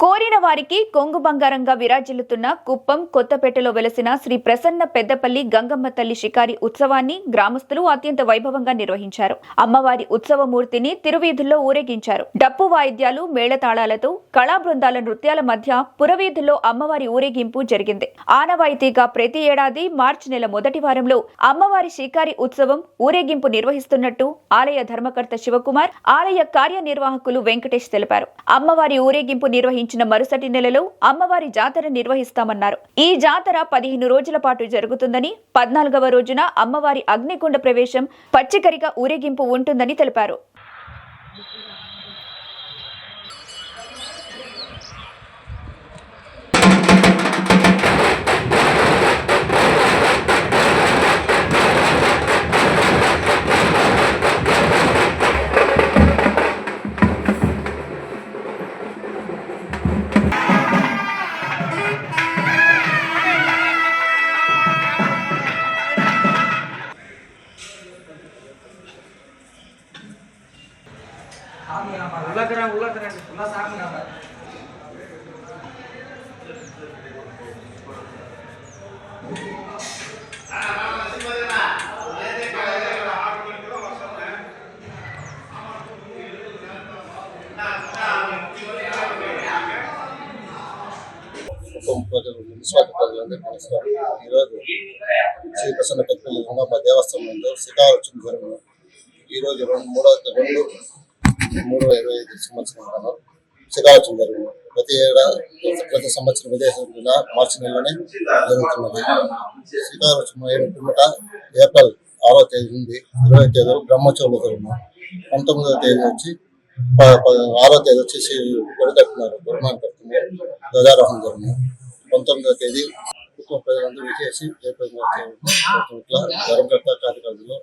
కోరిన వారికి కొంగు బంగారంగా విరాజిల్లుతున్న కుప్పం కొత్తపేటలో వెలసిన శ్రీ ప్రసన్న పెద్దపల్లి గంగమ్మ తల్లి షికారి ఉత్సవాన్ని గ్రామస్తులు అత్యంత వైభవంగా నిర్వహించారు. అమ్మవారి ఉత్సవమూర్తిని తిరువీధుల్లో ఊరేగించారు. డప్పు వాయిద్యాలు, మేళతాళాలతో కళా బృందాల నృత్యాల మధ్య పురవీధుల్లో అమ్మవారి ఊరేగింపు జరిగింది. ఆనవాయితీగా ప్రతి ఏడాది మార్చి నెల మొదటి వారంలో అమ్మవారి షికారి ఉత్సవం ఊరేగింపు నిర్వహిస్తున్నట్టు ఆలయ ధర్మకర్త శివకుమార్, ఆలయ కార్యనిర్వాహకులు వెంకటేష్ తెలిపారు. అమ్మవారి ఊరేగింపు నిర్వహించిన మరుసటి నెలలో అమ్మవారి జాతర నిర్వహిస్తామన్నారు. ఈ జాతర 15 రోజుల పాటు జరుగుతుందని, 14వ రోజున అమ్మవారి అగ్నికుండ ప్రవేశం, పచ్చికరిక ఊరేగింపు ఉంటుందని తెలిపారు. మున్సిపాలిటీ ప్రజలందరికీ నమస్కారం. ఈరోజు శ్రీ ప్రసన్న పెద్దపల్లి గంగమ్మ దేవస్థానంలో శిఖారోత్సవం జరిగిన ఈరోజు 3/25 సంవత్సరం శిఖారోత్సవం జరిగింది. ప్రతి సంవత్సరం విదేశంలో మార్చి నెలలోనే జరుగుతున్నది. శిఖారోత్సవం అయిన పిమ్మట ఏప్రిల్ 6వ తేదీ నుండి 20వ తేదీ బ్రహ్మోత్సవాలు జరిగినాయి. 19వ తేదీ వచ్చి 6వ తేదీ వచ్చేసి గుడి కట్టినారు, గురుమాన్ కడుతున్నారు, ధ్వజారోహణం జరిగింది. 19వ తేదీ కుటుంబ ప్రజలందరూ విచేసి ధర్మకర్త కార్యక్రమంలో